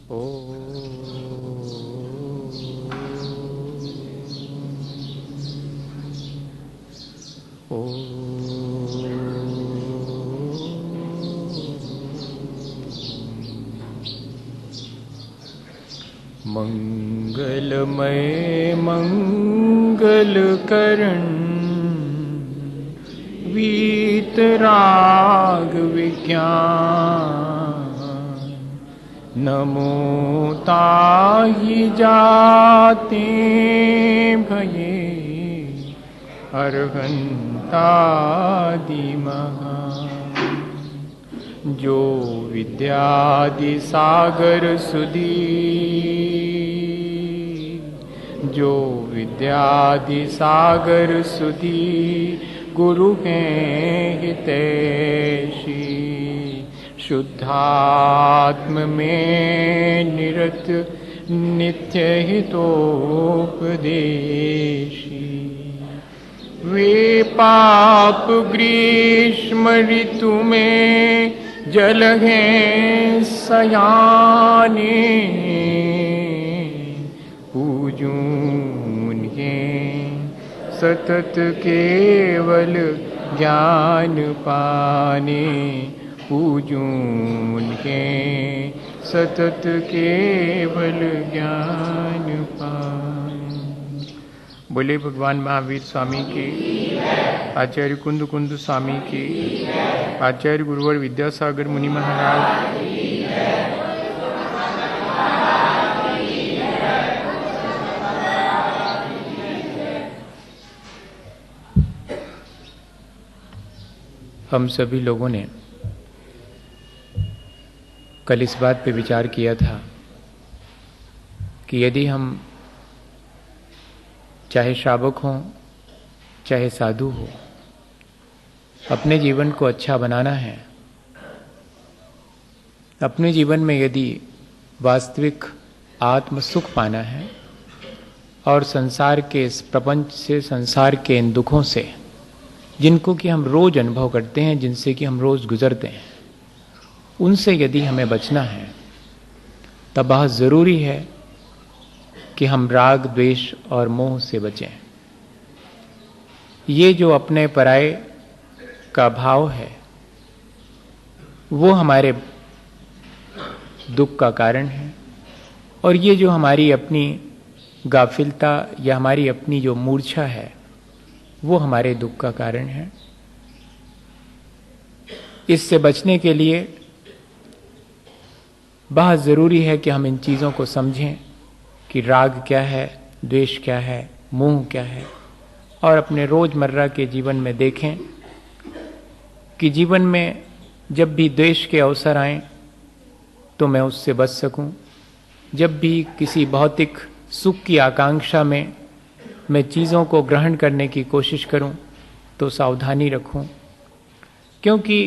ओ ओ मंगलमय मंगलकरण वीतराग विज्ञान नमो ताहि जाते भये अर्हन्तादि महान जो विद्यादि सागर सुधी जो विद्यादि सागर सुधी गुरु हैं हितैषी शुद्धात्म में निरत नित्य हितोपदेशी वे पाप ग्रीष्म ऋतु में जल हैं सयाने पूजूं उन्हें सतत केवल ज्ञान पाने पूजूं उन्हें सतत केवल ज्ञान पाने। बोले भगवान महावीर स्वामी की, आचार्य कुंद कुंद स्वामी की, आचार्य गुरुवर विद्यासागर मुनि महाराज। हम सभी लोगों ने कल इस बात पे विचार किया था कि यदि हम चाहे श्रावक हों चाहे साधु हो, अपने जीवन को अच्छा बनाना है, अपने जीवन में यदि वास्तविक आत्म सुख पाना है और संसार के इस प्रपंच से, संसार के इन दुखों से जिनको कि हम रोज अनुभव करते हैं, जिनसे कि हम रोज गुजरते हैं, उनसे यदि हमें बचना है तब बहुत ज़रूरी है कि हम राग द्वेष और मोह से बचें। ये जो अपने पराये का भाव है वो हमारे दुख का कारण है, और ये जो हमारी अपनी गाफिलता या हमारी अपनी जो मूर्छा है वो हमारे दुख का कारण है। इससे बचने के लिए बहुत ज़रूरी है कि हम इन चीज़ों को समझें कि राग क्या है, द्वेष क्या है, मोह क्या है, और अपने रोज़मर्रा के जीवन में देखें कि जीवन में जब भी द्वेष के अवसर आएं तो मैं उससे बच सकूं। जब भी किसी भौतिक सुख की आकांक्षा में मैं चीज़ों को ग्रहण करने की कोशिश करूं तो सावधानी रखूं, क्योंकि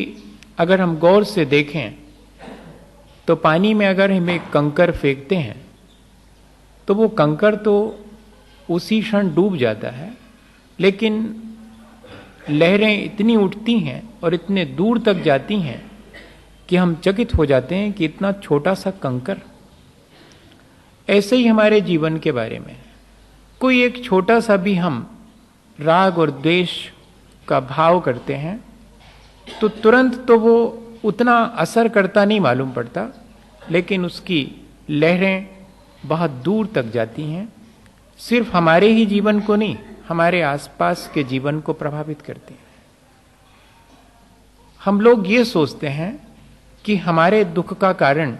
अगर हम गौर से देखें तो पानी में अगर हम एक कंकर फेंकते हैं तो वो कंकर तो उसी क्षण डूब जाता है, लेकिन लहरें इतनी उठती हैं और इतने दूर तक जाती हैं कि हम चकित हो जाते हैं कि इतना छोटा सा कंकर। ऐसे ही हमारे जीवन के बारे में कोई एक छोटा सा भी हम राग और द्वेष का भाव करते हैं तो तुरंत तो वो उतना असर करता नहीं मालूम पड़ता, लेकिन उसकी लहरें बहुत दूर तक जाती हैं, सिर्फ हमारे ही जीवन को नहीं, हमारे आसपास के जीवन को प्रभावित करती हैं। हम लोग ये सोचते हैं कि हमारे दुख का कारण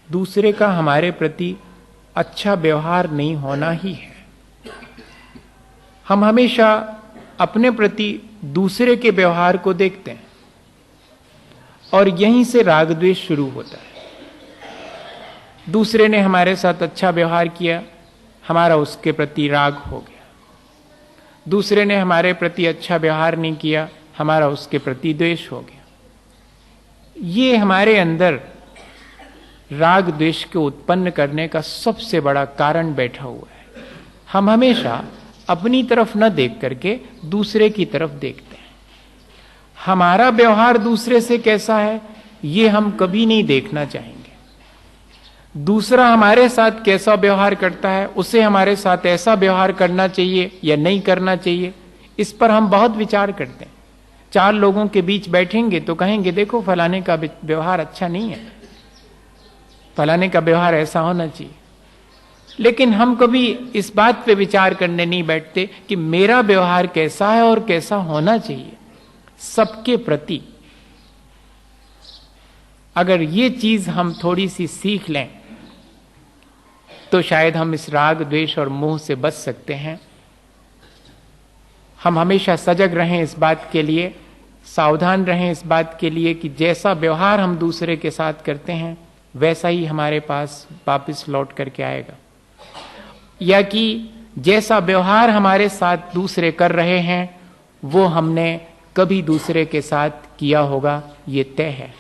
दूसरे का हमारे प्रति अच्छा व्यवहार नहीं होना ही है। हम हमेशा अपने प्रति दूसरे के व्यवहार को देखते हैं और यहीं से राग द्वेष शुरू होता है। दूसरे ने हमारे साथ अच्छा व्यवहार किया, हमारा उसके प्रति राग हो गया। दूसरे ने हमारे प्रति अच्छा व्यवहार नहीं किया, हमारा उसके प्रति द्वेष हो गया। ये हमारे अंदर राग द्वेष को उत्पन्न करने का सबसे बड़ा कारण बैठा हुआ है। हम हमेशा अपनी तरफ न देख करके दूसरे की तरफ देखते हैं। हमारा व्यवहार दूसरे से कैसा है ये हम कभी नहीं देखना चाहेंगे। दूसरा हमारे साथ कैसा व्यवहार करता है, उसे हमारे साथ ऐसा व्यवहार करना चाहिए या नहीं करना चाहिए, इस पर हम बहुत विचार करते हैं। 4 लोगों के बीच बैठेंगे तो कहेंगे देखो फलाने का व्यवहार अच्छा नहीं है, फलाने का व्यवहार ऐसा होना चाहिए। लेकिन हम कभी इस बात पे विचार करने नहीं बैठते कि मेरा व्यवहार कैसा है और कैसा होना चाहिए सबके प्रति। अगर ये चीज हम थोड़ी सी सीख लें तो शायद हम इस राग द्वेष और मोह से बच सकते हैं। हम हमेशा सजग रहें इस बात के लिए, सावधान रहें इस बात के लिए कि जैसा व्यवहार हम दूसरे के साथ करते हैं वैसा ही हमारे पास वापस लौट करके आएगा, या कि जैसा व्यवहार हमारे साथ दूसरे कर रहे हैं वो हमने कभी दूसरे के साथ किया होगा, ये तय है।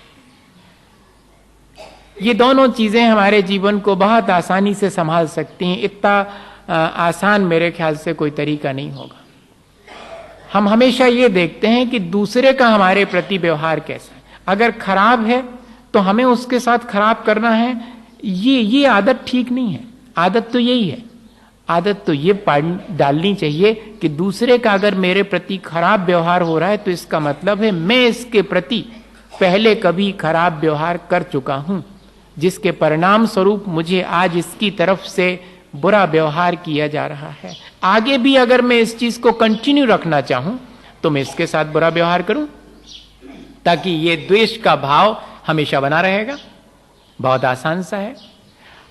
ये दोनों चीजें हमारे जीवन को बहुत आसानी से संभाल सकती हैं। इतना आसान मेरे ख्याल से कोई तरीका नहीं होगा। हम हमेशा ये देखते हैं कि दूसरे का हमारे प्रति व्यवहार कैसा है। अगर खराब है तो हमें उसके साथ खराब करना है, ये आदत ठीक नहीं है। आदत तो यही है, आदत तो ये डालनी चाहिए कि दूसरे का अगर मेरे प्रति खराब व्यवहार हो रहा है तो इसका मतलब है मैं इसके प्रति पहले कभी खराब व्यवहार कर चुका हूं, जिसके परिणाम स्वरूप मुझे आज इसकी तरफ से बुरा व्यवहार किया जा रहा है। आगे भी अगर मैं इस चीज को कंटिन्यू रखना चाहूं तो मैं इसके साथ बुरा व्यवहार करूं, ताकि ये द्वेष का भाव हमेशा बना रहेगा। बहुत आसान सा है।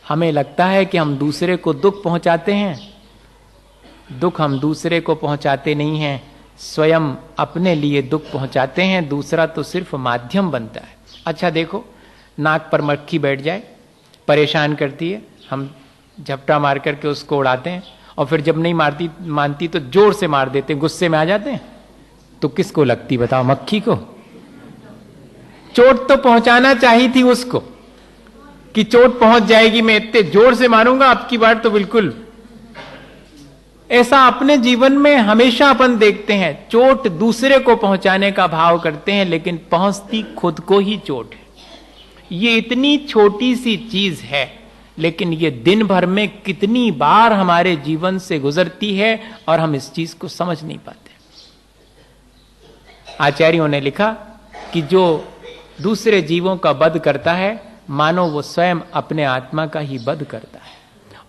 हमें लगता है कि हम दूसरे को दुख पहुंचाते हैं, दुख हम दूसरे को पहुंचाते नहीं हैं, स्वयं अपने लिए दुख पहुंचाते हैं। दूसरा तो सिर्फ माध्यम बनता है। अच्छा देखो, नाक पर मक्खी बैठ जाए, परेशान करती है, हम झपटा मार करके उसको उड़ाते हैं और फिर जब नहीं मानती तो जोर से मार देते हैं, गुस्से में आ जाते हैं। तो किसको लगती बताओ? मक्खी को। चोट तो पहुंचाना चाहिए थी उसको कि चोट पहुंच जाएगी, मैं इतने जोर से मारूंगा आपकी बार तो बिल्कुल। ऐसा अपने जीवन में हमेशा अपन देखते हैं, चोट दूसरे को पहुंचाने का भाव करते हैं लेकिन पहुंचती खुद को ही चोट है। ये इतनी छोटी सी चीज है लेकिन ये दिन भर में कितनी बार हमारे जीवन से गुजरती है और हम इस चीज को समझ नहीं पाते। आचार्यों ने लिखा कि जो दूसरे जीवों का वध करता है मानो वो स्वयं अपने आत्मा का ही वध करता है,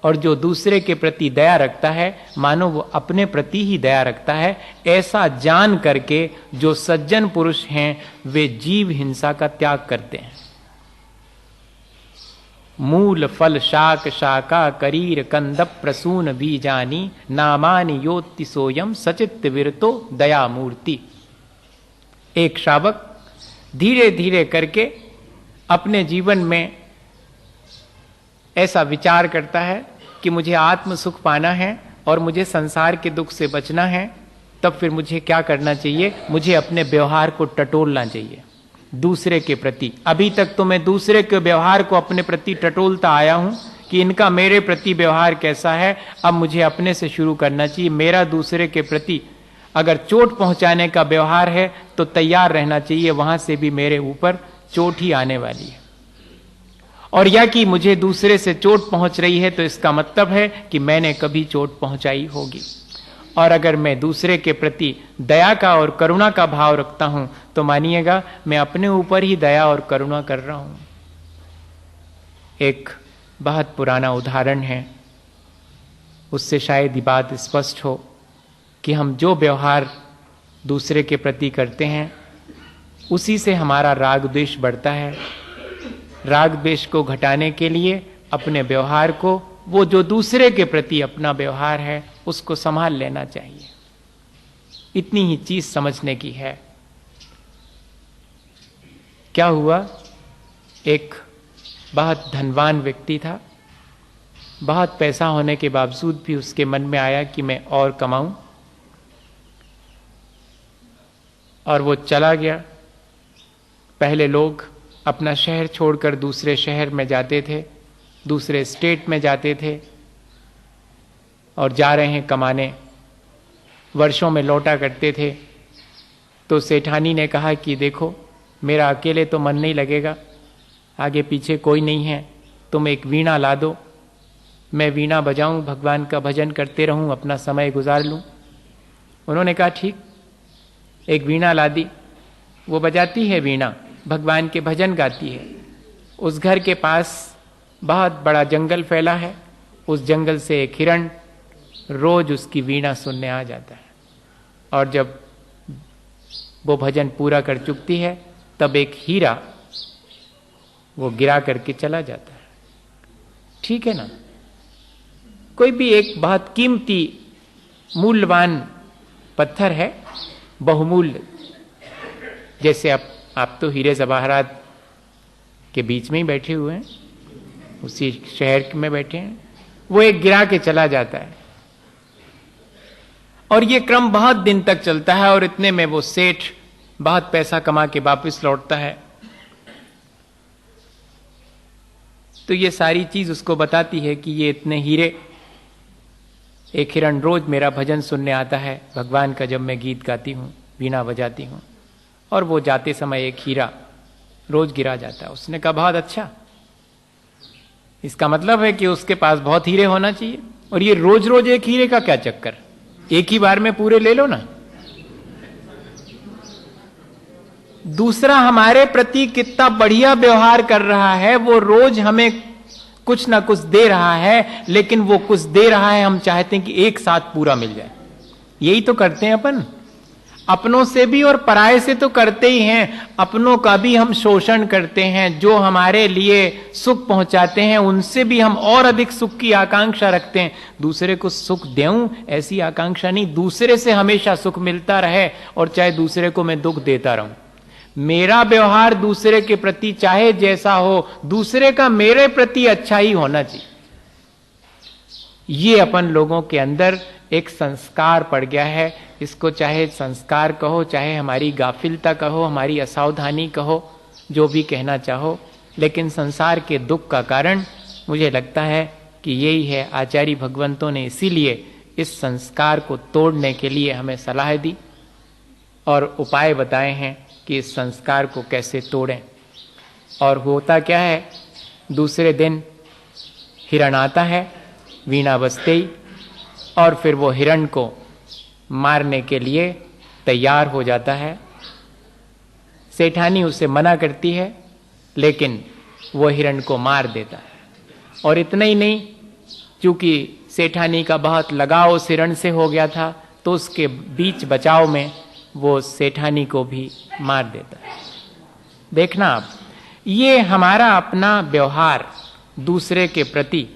और जो दूसरे के प्रति दया रखता है मानो वो अपने प्रति ही दया रखता है। ऐसा जान करके जो सज्जन पुरुष हैं वे जीव हिंसा का त्याग करते हैं। मूल फल शाक शाका करीर कंद प्रसून बीजानी नामानि योति सोयम सचित विरतो दया मूर्ति। एक श्रावक धीरे धीरे करके अपने जीवन में ऐसा विचार करता है कि मुझे आत्म सुख पाना है और मुझे संसार के दुख से बचना है, तब फिर मुझे क्या करना चाहिए? मुझे अपने व्यवहार को टटोलना चाहिए दूसरे के प्रति। अभी तक तो मैं दूसरे के व्यवहार को अपने प्रति टटोलता आया हूं कि इनका मेरे प्रति व्यवहार कैसा है। अब मुझे अपने से शुरू करना चाहिए। मेरा दूसरे के प्रति अगर चोट पहुंचाने का व्यवहार है तो तैयार रहना चाहिए, वहां से भी मेरे ऊपर चोट ही आने वाली है। और या कि मुझे दूसरे से चोट पहुंच रही है तो इसका मतलब है कि मैंने कभी चोट पहुंचाई होगी। और अगर मैं दूसरे के प्रति दया का और करुणा का भाव रखता हूं तो मानिएगा मैं अपने ऊपर ही दया और करुणा कर रहा हूं। एक बहुत पुराना उदाहरण है, उससे शायद ये बात स्पष्ट हो कि हम जो व्यवहार दूसरे के प्रति करते हैं उसी से हमारा राग द्वेष बढ़ता है। राग द्वेष को घटाने के लिए अपने व्यवहार को, वो जो दूसरे के प्रति अपना व्यवहार है, उसको संभाल लेना चाहिए। इतनी ही चीज समझने की है। क्या हुआ, एक बहुत धनवान व्यक्ति था। बहुत पैसा होने के बावजूद भी उसके मन में आया कि मैं और कमाऊं, और वो चला गया। पहले लोग अपना शहर छोड़कर दूसरे शहर में जाते थे, दूसरे स्टेट में जाते थे और जा रहे हैं कमाने, वर्षों में लौटा करते थे। तो सेठानी ने कहा कि देखो मेरा अकेले तो मन नहीं लगेगा, आगे पीछे कोई नहीं है, तुम एक वीणा ला दो, मैं वीणा बजाऊं, भगवान का भजन करते रहूं, अपना समय गुजार लूं। उन्होंने कहा ठीक। एक वीणा ला दी, वो बजाती है वीणा, भगवान के भजन गाती है। उस घर के पास बहुत बड़ा जंगल फैला है, उस जंगल से एक हिरण रोज उसकी वीणा सुनने आ जाता है, और जब वो भजन पूरा कर चुकती है तब एक हीरा वो गिरा करके चला जाता है। ठीक है ना? कोई भी एक बहुत कीमती मूल्यवान पत्थर है, बहुमूल्य, जैसे आप तो हीरे जवाहरात के बीच में ही बैठे हुए हैं, उसी शहर में बैठे हैं, वो एक गिरा के चला जाता है। और ये क्रम बहुत दिन तक चलता है, और इतने में वो सेठ बहुत पैसा कमा के वापस लौटता है। तो ये सारी चीज उसको बताती है कि ये इतने हीरे, एक हिरण रोज मेरा भजन सुनने आता है भगवान का, जब मैं गीत गाती हूं, वीणा बजाती हूं, और वो जाते समय एक हीरा रोज गिरा जाता है। उसने कहा बहुत अच्छा, इसका मतलब है कि उसके पास बहुत हीरे होना चाहिए। और ये रोज रोज एक हीरे का क्या चक्कर, एक ही बार में पूरे ले लो ना। दूसरा हमारे प्रति कितना बढ़िया व्यवहार कर रहा है, वो रोज हमें कुछ ना कुछ दे रहा है, लेकिन वो कुछ दे रहा है, हम चाहते हैं कि एक साथ पूरा मिल जाए। यही तो करते हैं अपन, अपनों से भी और पराये से तो करते ही हैं। अपनों का भी हम शोषण करते हैं, जो हमारे लिए सुख पहुंचाते हैं उनसे भी हम और अधिक सुख की आकांक्षा रखते हैं। दूसरे को सुख देऊं ऐसी आकांक्षा नहीं, दूसरे से हमेशा सुख मिलता रहे, और चाहे दूसरे को मैं दुख देता रहूं। मेरा व्यवहार दूसरे के प्रति चाहे जैसा हो, दूसरे का मेरे प्रति अच्छा ही होना चाहिए। ये अपन लोगों के अंदर एक संस्कार पड़ गया है। इसको चाहे संस्कार कहो, चाहे हमारी गाफिलता कहो, हमारी असावधानी कहो, जो भी कहना चाहो, लेकिन संसार के दुख का कारण मुझे लगता है कि यही है। आचार्य भगवंतों ने इसीलिए इस संस्कार को तोड़ने के लिए हमें सलाह दी और उपाय बताए हैं कि इस संस्कार को कैसे तोड़ें। और होता क्या है, दूसरे दिन हिरण आता है वीणा बजते ही, और फिर वो हिरण को मारने के लिए तैयार हो जाता है। सेठानी उसे मना करती है, लेकिन वो हिरण को मार देता है। और इतना ही नहीं, चूंकि सेठानी का बहुत लगाव उस हिरण से हो गया था, तो उसके बीच बचाव में वो सेठानी को भी मार देता है। देखना आप, ये हमारा अपना व्यवहार दूसरे के प्रति,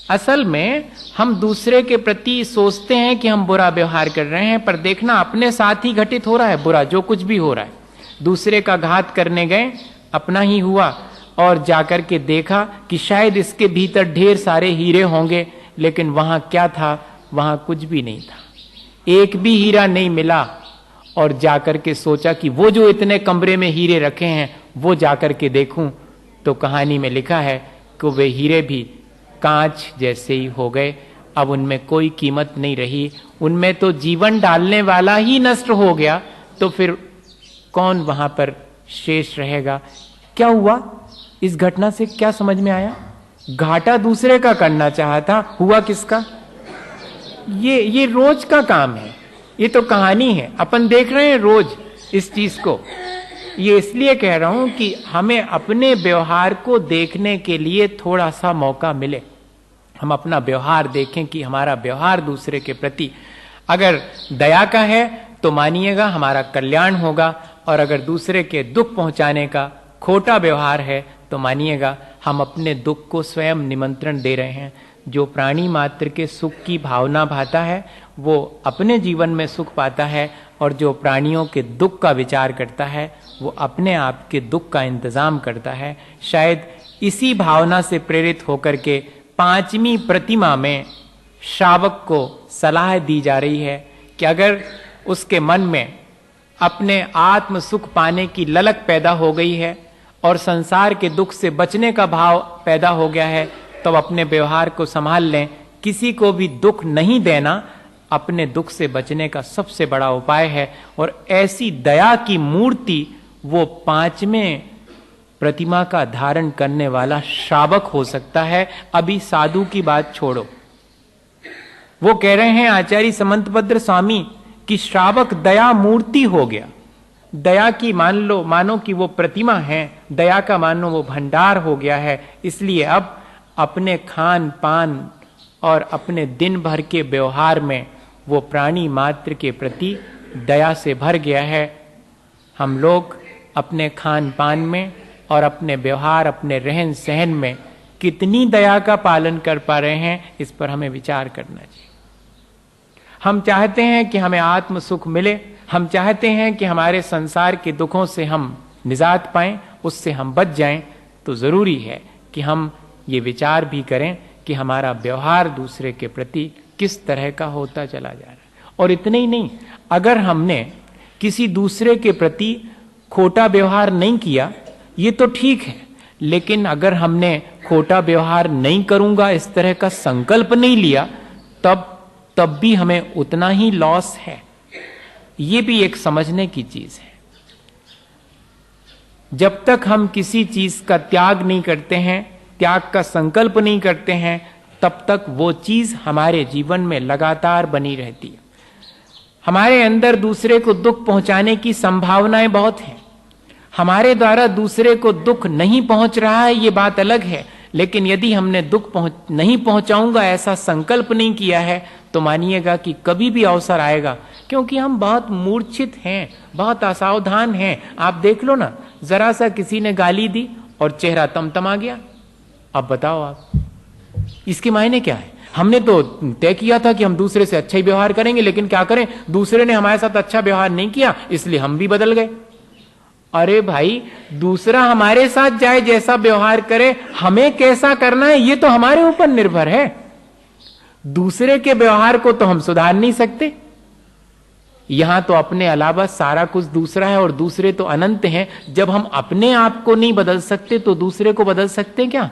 असल में हम दूसरे के प्रति सोचते हैं कि हम बुरा व्यवहार कर रहे हैं, पर देखना अपने साथ ही घटित हो रहा है बुरा, जो कुछ भी हो रहा है। दूसरे का घात करने गए, अपना ही हुआ, और जाकर के देखा कि शायद इसके भीतर ढेर सारे हीरे होंगे, लेकिन वहां क्या था, वहां कुछ भी नहीं था, एक भी हीरा नहीं मिला। और जाकर के सोचा कि वो जो इतने कमरे में हीरे रखे हैं वो जाकर के देखूं, तो कहानी में लिखा है कि वे हीरे भी कांच जैसे ही हो गए, अब उनमें कोई कीमत नहीं रही, उनमें तो जीवन डालने वाला ही नष्ट हो गया, तो फिर कौन वहां पर शेष रहेगा। क्या हुआ, इस घटना से क्या समझ में आया, घाटा दूसरे का करना चाहता, हुआ किसका। ये रोज का काम है, ये तो कहानी है, अपन देख रहे हैं रोज इस चीज को। ये इसलिए कह रहा हूं कि हमें अपने व्यवहार को देखने के लिए थोड़ा सा मौका मिले। हम अपना व्यवहार देखें कि हमारा व्यवहार दूसरे के प्रति अगर दया का है तो मानिएगा हमारा कल्याण होगा, और अगर दूसरे के दुख पहुंचाने का खोटा व्यवहार है तो मानिएगा हम अपने दुख को स्वयं निमंत्रण दे रहे हैं। जो प्राणी मात्र के सुख की भावना भाता है वो अपने जीवन में सुख पाता है, और जो प्राणियों के दुख का विचार करता है वो अपने आप के दुख का इंतजाम करता है। शायद इसी भावना से प्रेरित होकर के 5वीं प्रतिमा में श्रावक को सलाह दी जा रही है कि अगर उसके मन में अपने आत्म सुख पाने की ललक पैदा हो गई है और संसार के दुख से बचने का भाव पैदा हो गया है, तो अपने व्यवहार को संभाल लें। किसी को भी दुख नहीं देना अपने दुख से बचने का सबसे बड़ा उपाय है। और ऐसी दया की मूर्ति वो 5वें प्रतिमा का धारण करने वाला श्रावक हो सकता है। अभी साधु की बात छोड़ो, वो कह रहे हैं आचार्य समंतभद्र स्वामी कि श्रावक दया मूर्ति हो गया। दया की मानो कि वो प्रतिमा है, दया का मानो वो भंडार हो गया है। इसलिए अब अपने खान पान और अपने दिन भर के व्यवहार में वो प्राणी मात्र के प्रति दया से भर गया है। हम लोग अपने खान पान में और अपने व्यवहार, अपने रहन सहन में कितनी दया का पालन कर पा रहे हैं, इस पर हमें विचार करना चाहिए। हम चाहते हैं कि हमें आत्म सुख मिले, हम चाहते हैं कि हमारे संसार के दुखों से हम निजात पाएं, उससे हम बच जाएं, तो जरूरी है कि हम ये विचार भी करें कि हमारा व्यवहार दूसरे के प्रति किस तरह का होता चला जा रहा है। और इतने ही नहीं, अगर हमने किसी दूसरे के प्रति खोटा व्यवहार नहीं किया, ये तो ठीक है, लेकिन अगर हमने खोटा व्यवहार नहीं करूंगा इस तरह का संकल्प नहीं लिया, तब भी हमें उतना ही लॉस है। ये भी एक समझने की चीज है। जब तक हम किसी चीज का त्याग नहीं करते हैं, त्याग का संकल्प नहीं करते हैं, तब तक वो चीज हमारे जीवन में लगातार बनी रहती है। हमारे अंदर दूसरे को दुख पहुंचाने की संभावनाएं बहुत हैं। हमारे द्वारा दूसरे को दुख नहीं पहुंच रहा है, ये बात अलग है, लेकिन यदि हमने दुख नहीं पहुंचाऊंगा ऐसा संकल्प नहीं किया है, तो मानिएगा कि कभी भी अवसर आएगा, क्योंकि हम बहुत मूर्छित हैं, बहुत असावधान हैं। आप देख लो ना, जरा सा किसी ने गाली दी और चेहरा तमतमा गया। अब बताओ आप, इसके मायने क्या है? हमने तो तय किया था कि हम दूसरे से अच्छा ही व्यवहार करेंगे, लेकिन क्या करें, दूसरे ने हमारे साथ अच्छा व्यवहार नहीं किया, इसलिए हम भी बदल गए। अरे भाई, दूसरा हमारे साथ चाहे जैसा व्यवहार करे, हमें कैसा करना है ये तो हमारे ऊपर निर्भर है। दूसरे के व्यवहार को तो हम सुधार नहीं सकते। यहां तो अपने अलावा सारा कुछ दूसरा है और दूसरे तो अनंत हैं। जब हम अपने आप को नहीं बदल सकते तो दूसरे को बदल सकते क्या?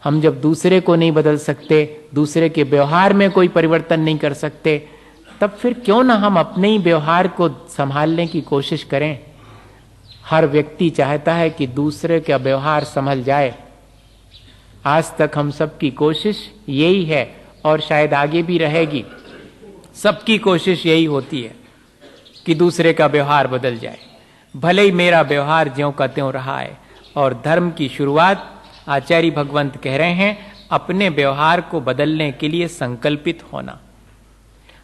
हम जब दूसरे को नहीं बदल सकते, दूसरे के व्यवहार में कोई परिवर्तन नहीं कर सकते, तब फिर क्यों ना हम अपने ही व्यवहार को संभालने की कोशिश करें। हर व्यक्ति चाहता है कि दूसरे का व्यवहार संभल जाए। आज तक हम सबकी कोशिश यही है और शायद आगे भी रहेगी। सबकी कोशिश यही होती है कि दूसरे का व्यवहार बदल जाए, भले ही मेरा व्यवहार ज्यों का त्यों रहा है। और धर्म की शुरुआत आचार्य भगवंत कह रहे हैं, अपने व्यवहार को बदलने के लिए संकल्पित होना।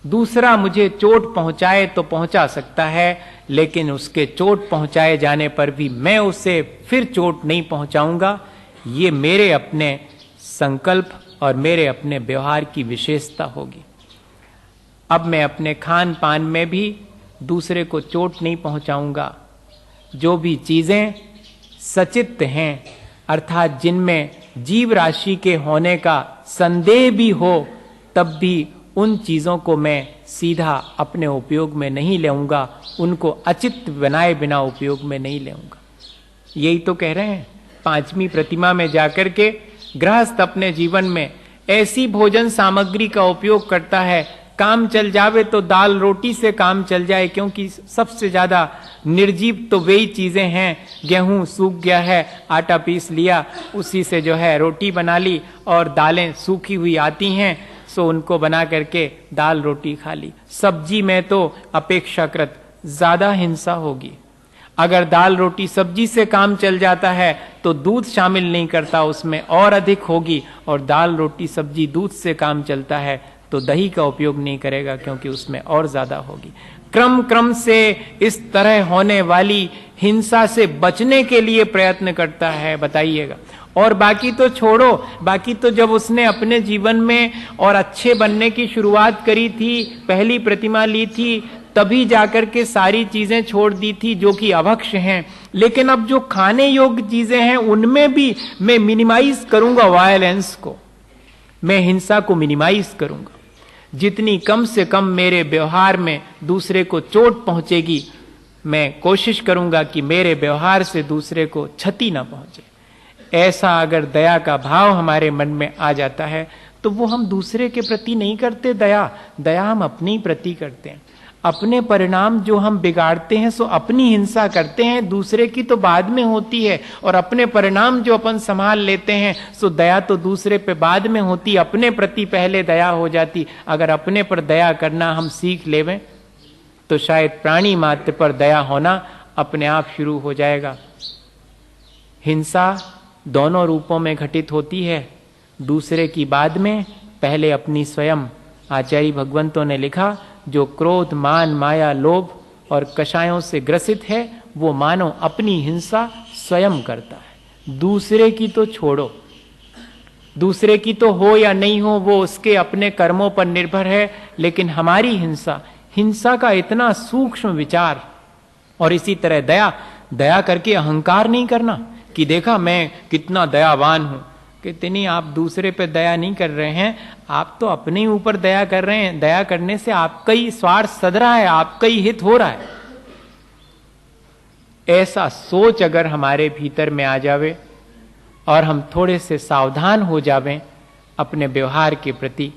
दूसरा मुझे चोट पहुंचाए तो पहुंचा सकता है, लेकिन उसके चोट पहुंचाए जाने पर भी मैं उसे फिर चोट नहीं पहुंचाऊंगा। ये मेरे अपने संकल्प और मेरे अपने व्यवहार की विशेषता होगी। अब मैं अपने खान पान में भी दूसरे को चोट नहीं पहुंचाऊंगा। जो भी चीजें सचित्त हैं, अर्थात जिनमें जीव राशि के होने का संदेह भी हो, तब भी उन चीजों को मैं सीधा अपने उपयोग में नहीं लेऊंगा, उनको अचित्त बनाए बिना उपयोग में नहीं लेऊंगा। यही तो कह रहे हैं। पांचवी प्रतिमा में जाकर के गृहस्थ अपने जीवन में ऐसी भोजन सामग्री का उपयोग करता है, काम चल जावे तो दाल रोटी से काम चल जाए, क्योंकि सबसे ज्यादा निर्जीव तो वही चीजें हैं। गेहूं सूख गया है, आटा पीस लिया, उसी से जो है रोटी बना ली, और दालें सूखी हुई आती हैं, सो उनको बना करके दाल रोटी खा ली। सब्जी में तो अपेक्षाकृत ज्यादा हिंसा होगी। अगर दाल रोटी सब्जी से काम चल जाता है तो दूध शामिल नहीं करता, उसमें और अधिक होगी। और दाल रोटी सब्जी दूध से काम चलता है तो दही का उपयोग नहीं करेगा, क्योंकि उसमें और ज्यादा होगी। क्रम क्रम से इस तरह होने वाली हिंसा से बचने के लिए प्रयत्न करता है, बताइएगा। और बाकी तो छोड़ो, बाकी तो जब उसने अपने जीवन में और अच्छे बनने की शुरुआत करी थी, पहली प्रतिमा ली थी, तभी जाकर के सारी चीजें छोड़ दी थी जो कि अभक्ष्य हैं। लेकिन अब जो खाने योग्य चीजें हैं उनमें भी मैं मिनिमाइज करूंगा वायलेंस को, मैं हिंसा को मिनिमाइज करूंगा। जितनी कम से कम मेरे व्यवहार में दूसरे को चोट पहुंचेगी, मैं कोशिश करूंगा कि मेरे व्यवहार से दूसरे को क्षति ना पहुंचे। ऐसा अगर दया का भाव हमारे मन में आ जाता है तो वो हम दूसरे के प्रति नहीं करते दया हम अपने ही प्रति करते हैं। अपने परिणाम जो हम बिगाड़ते हैं सो अपनी हिंसा करते हैं, दूसरे की तो बाद में होती है। और अपने परिणाम जो अपन संभाल लेते हैं सो दया तो दूसरे पे बाद में होती, अपने प्रति पहले दया हो जाती। अगर अपने पर दया करना हम सीख लेवें तो शायद प्राणी मात्र पर दया होना अपने आप शुरू हो जाएगा। हिंसा दोनों रूपों में घटित होती है, दूसरे की बाद में, पहले अपनी स्वयं। आचार्य भगवंतों ने लिखा, जो क्रोध, मान, माया, लोभ और कषायों से ग्रसित है वो मानो अपनी हिंसा स्वयं करता है। दूसरे की तो छोड़ो, दूसरे की तो हो या नहीं हो वो उसके अपने कर्मों पर निर्भर है, लेकिन हमारी हिंसा, हिंसा का इतना सूक्ष्म विचार। और इसी तरह दया, दया करके अहंकार नहीं करना कि देखा मैं कितना दयावान हूं। कितनी आप दूसरे पे दया नहीं कर रहे हैं, आप तो अपने ही ऊपर दया कर रहे हैं। दया करने से आपका ही स्वार्थ सध रहा है, आपका ही हित हो रहा है। ऐसा सोच अगर हमारे भीतर में आ जावे और हम थोड़े से सावधान हो जावें अपने व्यवहार के प्रति,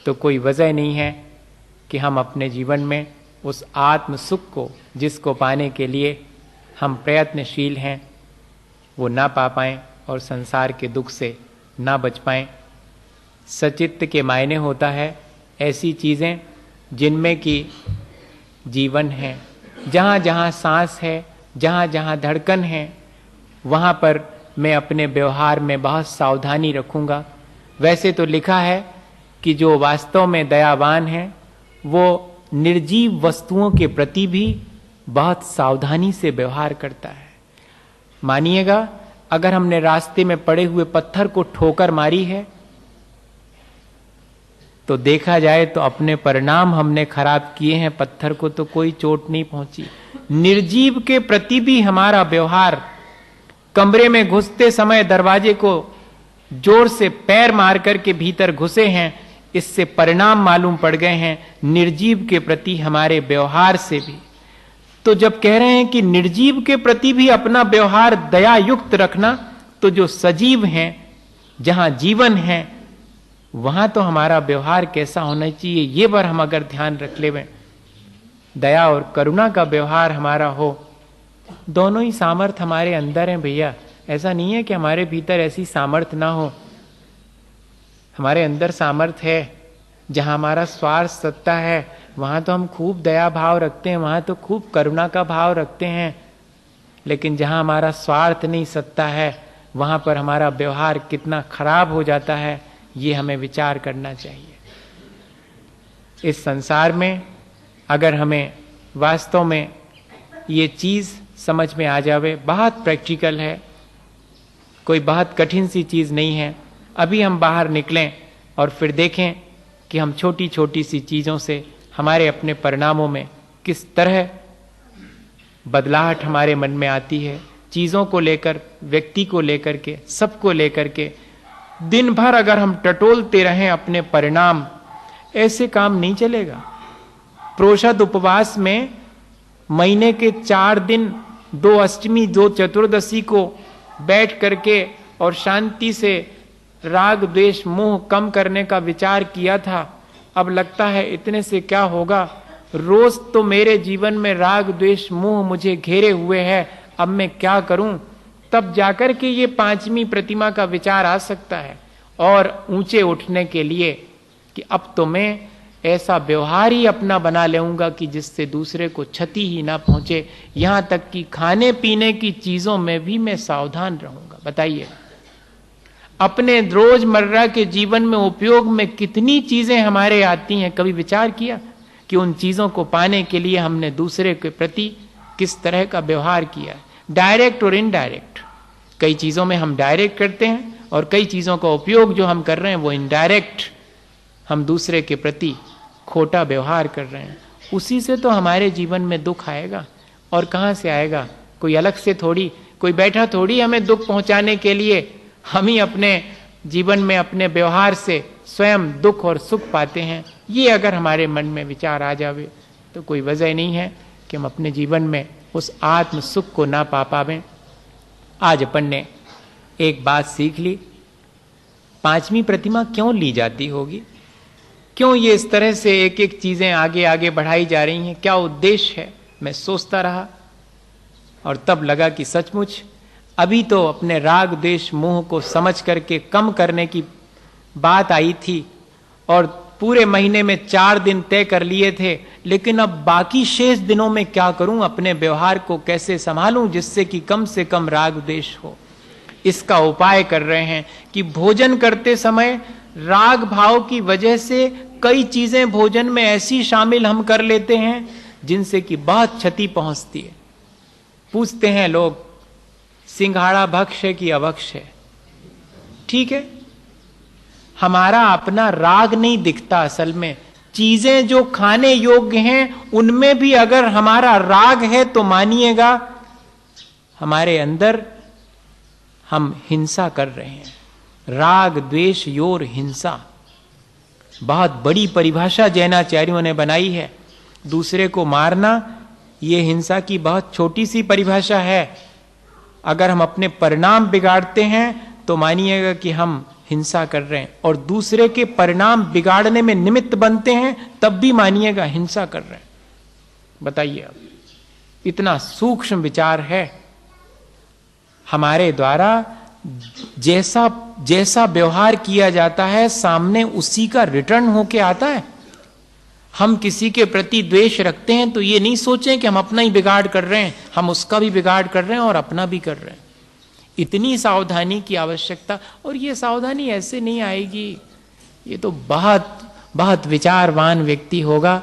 तो कोई वजह नहीं है कि हम अपने जीवन में उस आत्म सुख को, जिसको पाने के लिए हम प्रयत्नशील हैं, वो ना पा पाएं और संसार के दुख से ना बच पाएं। सचित्त के मायने होता है ऐसी चीजें जिनमें कि जीवन है, जहां जहां सांस है, जहां जहां धड़कन है, वहां पर मैं अपने व्यवहार में बहुत सावधानी रखूंगा। वैसे तो लिखा है कि जो वास्तव में दयावान है वो निर्जीव वस्तुओं के प्रति भी बहुत सावधानी से व्यवहार करता है। मानिएगा, अगर हमने रास्ते में पड़े हुए पत्थर को ठोकर मारी है तो देखा जाए तो अपने परिणाम हमने खराब किए हैं, पत्थर को तो कोई चोट नहीं पहुंची। निर्जीव के प्रति भी हमारा व्यवहार, कमरे में घुसते समय दरवाजे को जोर से पैर मार करके भीतर घुसे हैं, इससे परिणाम मालूम पड़ गए हैं निर्जीव के प्रति हमारे व्यवहार से भी। तो जब कह रहे हैं कि निर्जीव के प्रति भी अपना व्यवहार दया युक्त रखना, तो जो सजीव हैं, जहां जीवन है, वहां तो हमारा व्यवहार कैसा होना चाहिए, ये पर हम अगर ध्यान रख लें, दया और करुणा का व्यवहार हमारा हो, दोनों ही सामर्थ्य हमारे अंदर हैं भैया। ऐसा नहीं है कि हमारे भीतर ऐसी सामर्थ्य ना हो, हमारे अंदर सामर्थ्य है। जहां हमारा स्वार्थ सत्ता है वहां तो हम खूब दया भाव रखते हैं, वहां तो खूब करुणा का भाव रखते हैं। लेकिन जहां हमारा स्वार्थ नहीं सत्ता है वहां पर हमारा व्यवहार कितना खराब हो जाता है, ये हमें विचार करना चाहिए। इस संसार में अगर हमें वास्तव में ये चीज समझ में आ जावे, बहुत प्रैक्टिकल है, कोई बहुत कठिन सी चीज नहीं है। अभी हम बाहर निकलें और फिर देखें कि हम छोटी छोटी सी चीजों से हमारे अपने परिणामों में किस तरह बदलाहट हमारे मन में आती है। चीजों को लेकर, व्यक्ति को लेकर के, सबको लेकर के दिन भर अगर हम टटोलते रहें अपने परिणाम, ऐसे काम नहीं चलेगा। प्रोषद उपवास में महीने के 4 दिन, 2 अष्टमी 2 चतुर्दशी को बैठ करके और शांति से राग द्वेष मोह कम करने का विचार किया था। अब लगता है इतने से क्या होगा, रोज तो मेरे जीवन में राग द्वेष मोह मुझे घेरे हुए है, अब मैं क्या करूं। तब जाकर के ये 5वीं प्रतिमा का विचार आ सकता है, और ऊंचे उठने के लिए कि अब तो मैं ऐसा व्यवहार ही अपना बना लेऊंगा कि जिससे दूसरे को क्षति ही ना पहुंचे। यहां तक कि खाने पीने की चीजों में भी मैं सावधान रहूंगा। बताइए, अपने रोजमर्रा के जीवन में उपयोग में कितनी चीजें हमारे आती हैं, कभी विचार किया कि उन चीजों को पाने के लिए हमने दूसरे के प्रति किस तरह का व्यवहार किया, डायरेक्ट और इनडायरेक्ट। कई चीजों में हम डायरेक्ट करते हैं और कई चीजों का उपयोग जो हम कर रहे हैं वो इनडायरेक्ट, हम दूसरे के प्रति खोटा व्यवहार कर रहे हैं। उसी से तो हमारे जीवन में दुख आएगा। और कहां से आएगा, कोई अलग से थोड़ी, कोई बैठा थोड़ी हमें दुख पहुंचाने के लिए। हम ही अपने जीवन में अपने व्यवहार से स्वयं दुख और सुख पाते हैं। ये अगर हमारे मन में विचार आ जावे तो कोई वजह नहीं है कि हम अपने जीवन में उस आत्म सुख को ना पा पावें। आज अपन ने एक बात सीख ली, 5वीं प्रतिमा क्यों ली जाती होगी, क्यों ये इस तरह से एक एक चीजें आगे आगे बढ़ाई जा रही हैं, क्या उद्देश्य है? मैं सोचता रहा और तब लगा कि सचमुच अभी तो अपने राग द्वेष मोह को समझ करके कम करने की बात आई थी और पूरे महीने में 4 दिन तय कर लिए थे, लेकिन अब बाकी शेष दिनों में क्या करूं, अपने व्यवहार को कैसे संभालूं जिससे कि कम से कम राग द्वेष हो। इसका उपाय कर रहे हैं कि भोजन करते समय राग भाव की वजह से कई चीजें भोजन में ऐसी शामिल हम कर लेते हैं जिनसे कि बहुत क्षति पहुंचती है। पूछते हैं लोग, सिंघाड़ा भक्ष है कि अभक्ष है? ठीक है, हमारा अपना राग नहीं दिखता। असल में चीजें जो खाने योग्य हैं उनमें भी अगर हमारा राग है तो मानिएगा हमारे अंदर हम हिंसा कर रहे हैं। राग द्वेष योर हिंसा, बहुत बड़ी परिभाषा जैनाचार्यों ने बनाई है। दूसरे को मारना ये हिंसा की बहुत छोटी सी परिभाषा है। अगर हम अपने परिणाम बिगाड़ते हैं तो मानिएगा कि हम हिंसा कर रहे हैं, और दूसरे के परिणाम बिगाड़ने में निमित्त बनते हैं तब भी मानिएगा हिंसा कर रहे हैं। बताइए, अब इतना सूक्ष्म विचार है। हमारे द्वारा जैसा जैसा व्यवहार किया जाता है सामने उसी का रिटर्न होके आता है। हम किसी के प्रति द्वेष रखते हैं तो ये नहीं सोचें कि हम अपना ही बिगाड़ कर रहे हैं, हम उसका भी बिगाड़ कर रहे हैं और अपना भी कर रहे हैं। इतनी सावधानी की आवश्यकता, और ये सावधानी ऐसे नहीं आएगी, ये तो बहुत बहुत विचारवान व्यक्ति होगा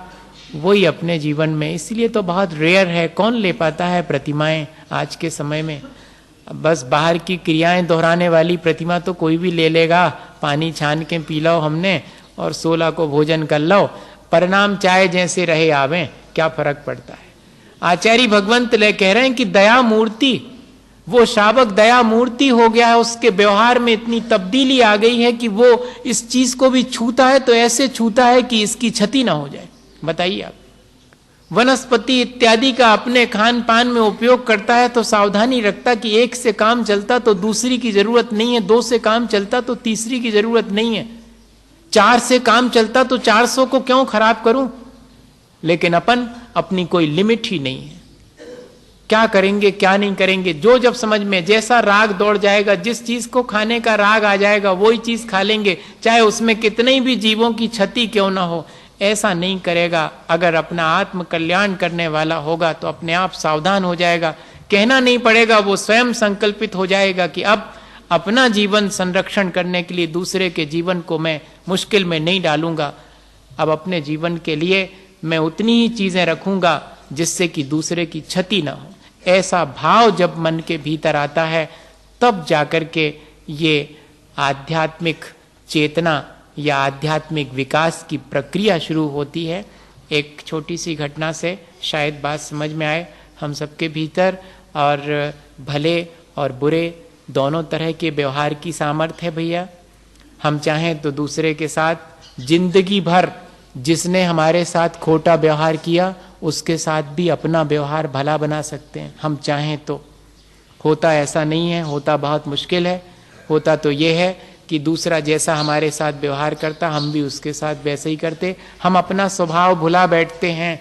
वही अपने जीवन में। इसलिए तो बहुत रेयर है, कौन ले पाता है प्रतिमाएं आज के समय में। बस बाहर की क्रियाएं दोहराने वाली प्रतिमा तो कोई भी ले लेगा, पानी छान के पी लो हमने और 16 को भोजन कर लो, परिणाम चाहे जैसे रहे आवे, क्या फर्क पड़ता है। आचार्य भगवंत ले कह रहे हैं कि दया मूर्ति, वो शावक दया मूर्ति हो गया है, उसके व्यवहार में इतनी तब्दीली आ गई है कि वो इस चीज को भी छूता है तो ऐसे छूता है कि इसकी क्षति ना हो जाए। बताइए आप, वनस्पति इत्यादि का अपने खान पान में उपयोग करता है तो सावधानी रखता कि एक से काम चलता तो दूसरी की जरूरत नहीं है, 2 से काम चलता तो तीसरी की जरूरत नहीं है, 4 से काम चलता तो 400 को क्यों खराब करूं। लेकिन अपन अपनी कोई लिमिट ही नहीं है, क्या करेंगे क्या नहीं करेंगे, जो जब समझ में जैसा राग दौड़ जाएगा, जिस चीज को खाने का राग आ जाएगा वही चीज खा लेंगे, चाहे उसमें कितने भी जीवों की क्षति क्यों ना हो। ऐसा नहीं करेगा। अगर अपना आत्म कल्याण करने वाला होगा तो अपने आप सावधान हो जाएगा, कहना नहीं पड़ेगा, वो स्वयं संकल्पित हो जाएगा कि अब अपना जीवन संरक्षण करने के लिए दूसरे के जीवन को मैं मुश्किल में नहीं डालूंगा, अब अपने जीवन के लिए मैं उतनी ही चीजें रखूंगा जिससे कि दूसरे की क्षति ना हो। ऐसा भाव जब मन के भीतर आता है तब जाकर के ये आध्यात्मिक चेतना या आध्यात्मिक विकास की प्रक्रिया शुरू होती है। एक छोटी सी घटना से शायद बात समझ में आए। हम सबके भीतर और भले और बुरे दोनों तरह के व्यवहार की सामर्थ्य है भैया। हम चाहें तो दूसरे के साथ जिंदगी भर जिसने हमारे साथ खोटा व्यवहार किया उसके साथ भी अपना व्यवहार भला बना सकते हैं, हम चाहें तो। होता ऐसा नहीं है, होता बहुत मुश्किल है। होता तो ये है कि दूसरा जैसा हमारे साथ व्यवहार करता हम भी उसके साथ वैसे ही करते, हम अपना स्वभाव भुला बैठते हैं।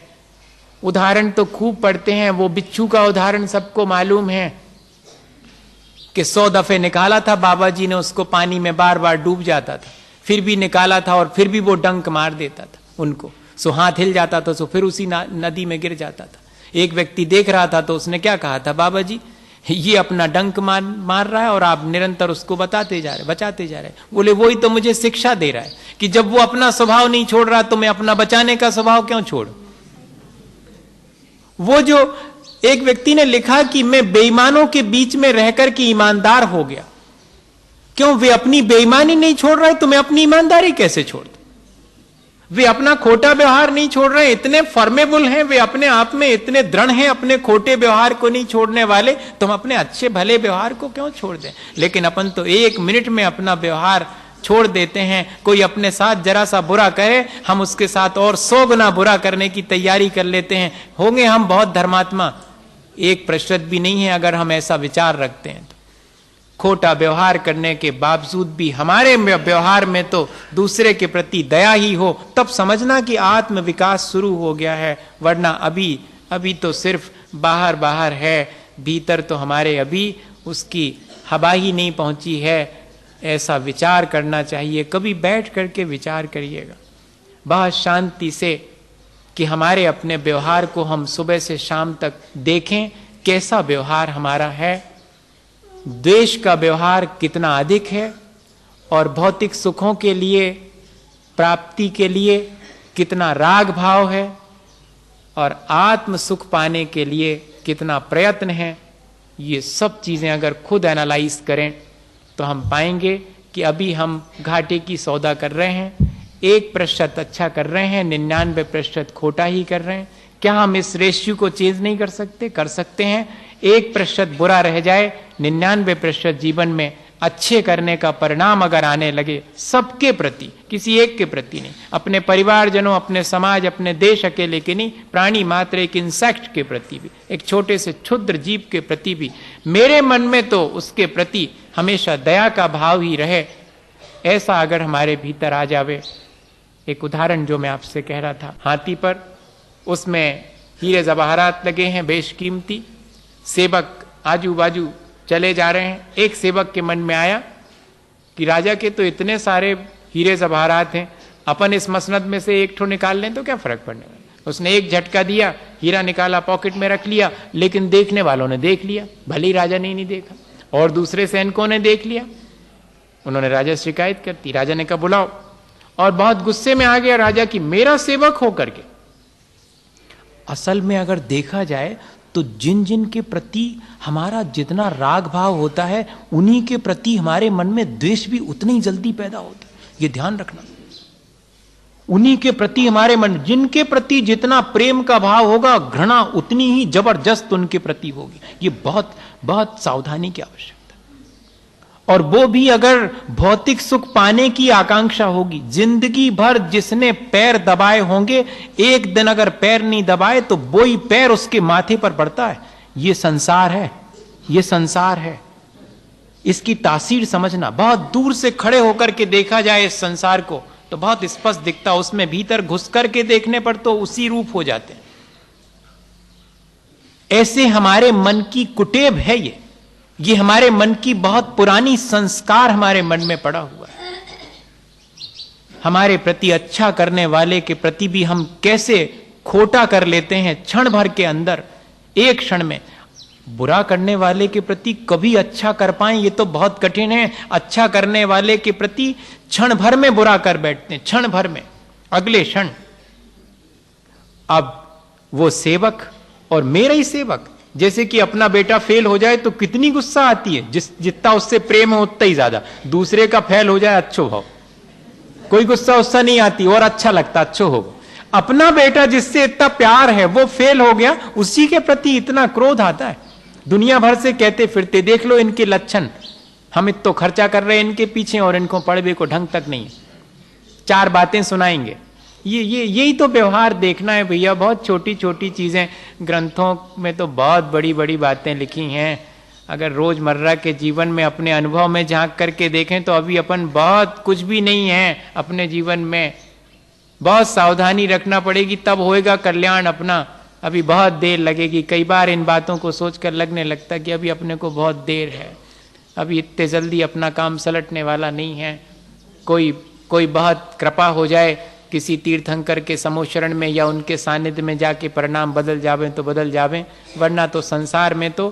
उदाहरण तो खूब पढ़ते हैं, वो बिच्छू का उदाहरण सबको मालूम है कि 100 दफे निकाला था बाबा जी ने उसको, पानी में बार बार डूब जाता था, फिर भी निकाला था और फिर भी वो डंक मार देता था उनको, सो हाथ हिल जाता था, सो फिर उसी नदी में गिर जाता था। एक व्यक्ति देख रहा था तो उसने क्या कहा था, बाबा जी ये अपना डंक मार रहा है और आप निरंतर उसको बचाते जा रहे। बोले वही तो मुझे शिक्षा दे रहा है कि जब वो अपना स्वभाव नहीं छोड़ रहा तो मैं अपना बचाने का स्वभाव क्यों छोड़। वो जो एक व्यक्ति ने लिखा कि मैं बेईमानों के बीच में रहकर के ईमानदार हो गया, क्यों, वे अपनी बेईमानी नहीं छोड़ रहे तो मैं अपनी ईमानदारी कैसे छोड़ दूं। वे अपना खोटा व्यवहार नहीं छोड़ रहे, इतने फॉर्मेबल हैं, वे अपने आप में इतने दृढ़ हैं, अपने खोटे व्यवहार को नहीं छोड़ने वाले, तो हम अपने अच्छे भले व्यवहार को क्यों छोड़ दें। लेकिन अपन तो 1 मिनट में अपना व्यवहार छोड़ देते हैं। कोई अपने साथ जरा सा बुरा करे, हम उसके साथ और 100 गुना बुरा करने की तैयारी कर लेते हैं। होंगे हम बहुत धर्मात्मा, एक प्रतिशत भी नहीं है अगर हम ऐसा विचार रखते हैं खोटा व्यवहार करने के बावजूद भी हमारे व्यवहार में तो दूसरे के प्रति दया ही हो, तब समझना कि आत्म विकास शुरू हो गया है। वरना अभी तो सिर्फ बाहर बाहर है, भीतर तो हमारे अभी उसकी हवा ही नहीं पहुंची है। ऐसा विचार करना चाहिए। कभी बैठ करके विचार करिएगा बहुत शांति से कि हमारे अपने व्यवहार को हम सुबह से शाम तक देखें, कैसा व्यवहार हमारा है, द्वेष का व्यवहार कितना अधिक है और भौतिक सुखों के लिए, प्राप्ति के लिए कितना राग भाव है और आत्म सुख पाने के लिए कितना प्रयत्न है। ये सब चीजें अगर खुद एनालाइज करें तो हम पाएंगे कि अभी हम घाटे की सौदा कर रहे हैं। 1% अच्छा कर रहे हैं, 99% खोटा ही कर रहे हैं। क्या हम इस रेशियो को चेंज नहीं कर सकते? कर सकते हैं। 1% बुरा रह जाए, 99% जीवन में अच्छे करने का परिणाम अगर आने लगे, सबके प्रति, किसी एक के प्रति नहीं, अपने परिवारजनों, अपने समाज, अपने देश अकेले के नहीं, प्राणी मात्र एक इंसेक्ट के प्रति भी, एक छोटे से क्षुद्र जीव के प्रति भी मेरे मन में तो उसके प्रति हमेशा दया का भाव ही रहे, ऐसा अगर हमारे भीतर आ जावे। एक उदाहरण जो मैं आपसे कह रहा था, हाथी पर उसमें हीरे जवाहरात लगे हैं बेशकीमती, सेवक आजू बाजू चले जा रहे हैं। एक सेवक के मन में आया कि राजा के तो इतने सारे हीरे जवाहरात हैं, अपन इस मसनद में से एक ठो निकाल लें तो क्या फर्क पड़ने वाला। उसने एक झटका दिया, हीरा निकाला, पॉकेट में रख लिया, लेकिन देखने वालों ने देख लिया, भले ही राजा ने नहीं देखा, और दूसरे सैनिकों ने देख लिया। उन्होंने राजा से शिकायत कर दी। राजा ने कहा बुलाओ, और बहुत गुस्से में आ गया राजा की मेरा सेवक होकर के। असल में अगर देखा जाए तो जिन जिन के प्रति हमारा जितना राग भाव होता है, उन्हीं के प्रति हमारे मन में द्वेष भी उतनी ही जल्दी पैदा होता है। ये ध्यान रखना। उन्हीं के प्रति हमारे मन, जिनके प्रति जितना प्रेम का भाव होगा, घृणा उतनी ही जबरदस्त उनके प्रति होगी। ये बहुत बहुत सावधानी की आवश्यकता। और वो भी अगर भौतिक सुख पाने की आकांक्षा होगी। जिंदगी भर जिसने पैर दबाए होंगे, एक दिन अगर पैर नहीं दबाए तो वो ही पैर उसके माथे पर पड़ता है। ये संसार है, ये संसार है। इसकी तासीर समझना। बहुत दूर से खड़े होकर के देखा जाए इस संसार को तो बहुत स्पष्ट दिखता, उसमें भीतर घुस करके देखने पर तो उसी रूप हो जाते हैं। ऐसे हमारे मन की कुटेब है ये हमारे मन की बहुत पुरानी संस्कार हमारे मन में पड़ा हुआ है। हमारे प्रति अच्छा करने वाले के प्रति भी हम कैसे खोटा कर लेते हैं क्षण भर के अंदर, एक क्षण में। बुरा करने वाले के प्रति कभी अच्छा कर पाएं ये तो बहुत कठिन है। अच्छा करने वाले के प्रति क्षण भर में बुरा कर बैठते हैं, क्षण भर में, अगले क्षण। अब वो सेवक और मेरा ही सेवक, जैसे कि अपना बेटा फेल हो जाए तो कितनी गुस्सा आती है, जितना उससे प्रेम है उतना ही ज्यादा। दूसरे का फेल हो जाए अच्छो हो, कोई गुस्सा उससा नहीं आती और अच्छा लगता, अच्छो हो। अपना बेटा जिससे इतना प्यार है वो फेल हो गया, उसी के प्रति इतना क्रोध आता है। दुनिया भर से कहते फिरते, देख लो इनके लक्षण, हम इतना खर्चा कर रहे हैं इनके पीछे और इनको पढ़वे को ढंग तक नहीं है, 4 बातें सुनाएंगे। यही तो व्यवहार देखना है भैया। बहुत छोटी छोटी चीजें, ग्रंथों में तो बहुत बड़ी बड़ी बातें लिखी हैं। अगर रोजमर्रा के जीवन में अपने अनुभव में झांक करके देखें तो अभी अपन बहुत कुछ भी नहीं है अपने जीवन में। बहुत सावधानी रखना पड़ेगी, तब होएगा कल्याण अपना। अभी बहुत देर लगेगी। कई बार इन बातों को सोचकर लगने लगता कि अभी अपने को बहुत देर है, अभी इतने जल्दी अपना काम सलटने वाला नहीं है। कोई बहुत कृपा हो जाए किसी तीर्थंकर के समोशरण में या उनके सानिध्य में जाके परिणाम बदल जावे तो बदल जावे, वरना तो संसार में तो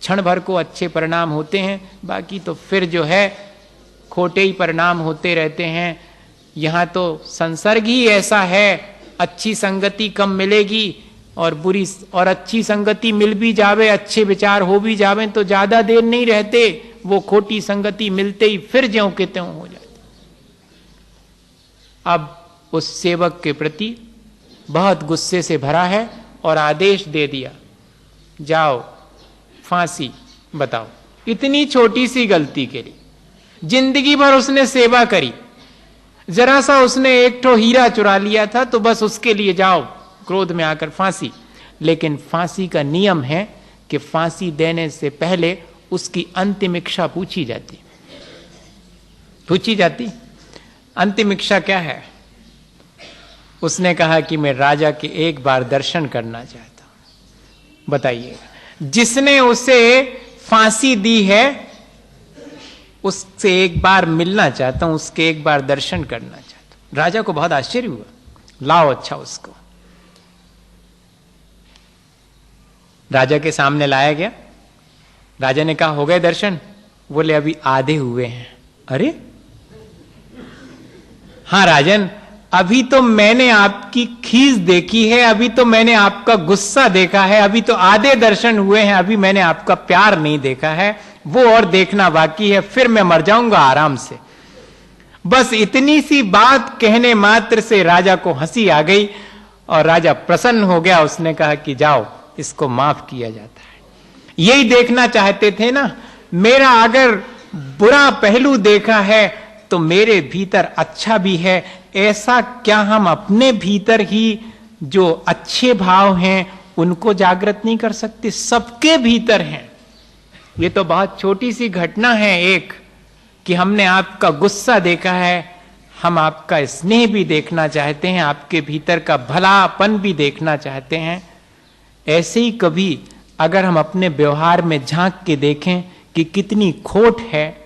क्षण भर को अच्छे परिणाम होते हैं, बाकी तो फिर जो है खोटे ही परिणाम होते रहते हैं। यहाँ तो संसर्ग ही ऐसा है, अच्छी संगति कम मिलेगी और बुरी, और अच्छी संगति मिल भी जावे, अच्छे विचार हो भी जावे तो ज्यादा देर नहीं रहते, वो खोटी संगति मिलते ही फिर ज्यों के त्यों हो जाते। अब उस सेवक के प्रति बहुत गुस्से से भरा है और आदेश दे दिया, जाओ फांसी। बताओ, इतनी छोटी सी गलती के लिए जिंदगी भर उसने सेवा करी, जरा सा उसने एक ठो हीरा चुरा लिया था तो बस उसके लिए जाओ क्रोध में आकर फांसी। लेकिन फांसी का नियम है कि फांसी देने से पहले उसकी अंतिम इच्छा पूछी जाती। अंतिम इच्छा क्या है? उसने कहा कि मैं राजा के एक बार दर्शन करना चाहता हूं। बताइए, जिसने उसे फांसी दी है उससे एक बार मिलना चाहता हूं, उसके एक बार दर्शन करना चाहता हूं। राजा को बहुत आश्चर्य हुआ। लाओ अच्छा उसको। राजा के सामने लाया गया। राजा ने कहा हो गए दर्शन? बोले अभी आधे हुए हैं। अरे हाँ राजन, अभी तो मैंने आपकी खीस देखी है, अभी तो मैंने आपका गुस्सा देखा है, अभी तो आधे दर्शन हुए हैं, अभी मैंने आपका प्यार नहीं देखा है, वो और देखना बाकी है, फिर मैं मर जाऊंगा आराम से। बस इतनी सी बात कहने मात्र से राजा को हंसी आ गई और राजा प्रसन्न हो गया। उसने कहा कि जाओ, इसको माफ किया जाता है। यही देखना चाहते थे ना, मेरा अगर बुरा पहलू देखा है तो मेरे भीतर अच्छा भी है। ऐसा क्या हम अपने भीतर ही जो अच्छे भाव हैं उनको जागृत नहीं कर सकते? सबके भीतर हैं। ये तो बहुत छोटी सी घटना है एक, कि हमने आपका गुस्सा देखा है, हम आपका स्नेह भी देखना चाहते हैं, आपके भीतर का भलापन भी देखना चाहते हैं। ऐसे ही कभी अगर हम अपने व्यवहार में झांक के देखें कि कितनी खोट है,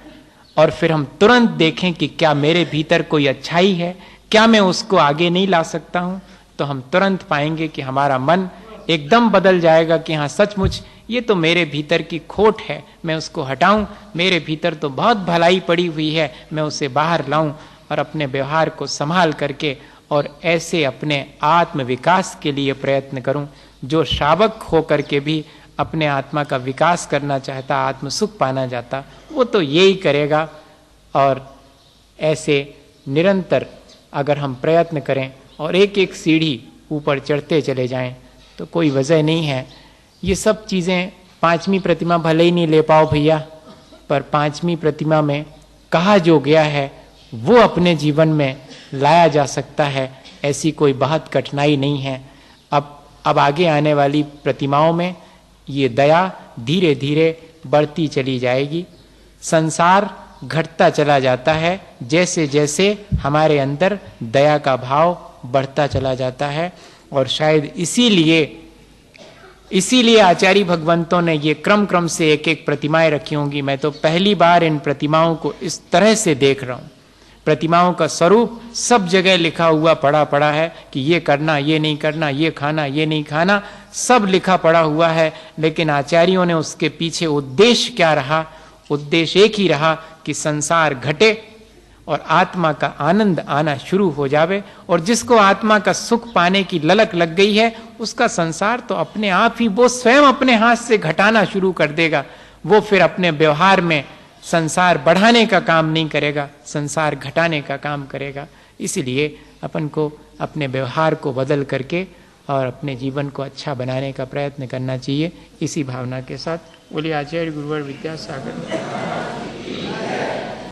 और फिर हम तुरंत देखें कि क्या मेरे भीतर कोई अच्छाई है, क्या मैं उसको आगे नहीं ला सकता हूं, तो हम तुरंत पाएंगे कि हमारा मन एकदम बदल जाएगा कि हाँ सचमुच ये तो मेरे भीतर की खोट है, मैं उसको हटाऊं। मेरे भीतर तो बहुत भलाई पड़ी हुई है, मैं उसे बाहर लाऊं और अपने व्यवहार को संभाल करके और ऐसे अपने आत्म विकास के लिए प्रयत्न करूं। जो शावक होकर के भी अपने आत्मा का विकास करना चाहता, आत्म सुख पाना चाहता, वो तो यही करेगा। और ऐसे निरंतर अगर हम प्रयत्न करें और एक एक सीढ़ी ऊपर चढ़ते चले जाएं तो कोई वजह नहीं है। ये सब चीज़ें पांचवी प्रतिमा भले ही नहीं ले पाओ भैया, पर पांचवी प्रतिमा में कहा जो गया है वो अपने जीवन में लाया जा सकता है। ऐसी कोई बहुत कठिनाई नहीं है। अब आगे आने वाली प्रतिमाओं में ये दया धीरे धीरे बढ़ती चली जाएगी। संसार घटता चला जाता है जैसे जैसे हमारे अंदर दया का भाव बढ़ता चला जाता है। और शायद इसीलिए आचार्य भगवंतों ने ये क्रम से एक एक प्रतिमाएं रखी होंगी। मैं तो पहली बार इन प्रतिमाओं को इस तरह से देख रहा हूं। प्रतिमाओं का स्वरूप सब जगह लिखा हुआ पड़ा है कि ये करना, ये नहीं करना, ये खाना, ये नहीं खाना, सब लिखा पड़ा हुआ है। लेकिन आचार्यों ने उसके पीछे उद्देश्य क्या रहा? उद्देश्य एक ही रहा कि संसार घटे और आत्मा का आनंद आना शुरू हो जावे। और जिसको आत्मा का सुख पाने की ललक लग गई है उसका संसार तो अपने आप ही वो स्वयं अपने हाथ से घटाना शुरू कर देगा। वो फिर अपने व्यवहार में संसार बढ़ाने का काम नहीं करेगा, संसार घटाने का काम करेगा। इसीलिए अपन को अपने व्यवहार को बदल करके और अपने जीवन को अच्छा बनाने का प्रयत्न करना चाहिए। इसी भावना के साथ बोलिए आचार्य गुरुवर विद्यासागर।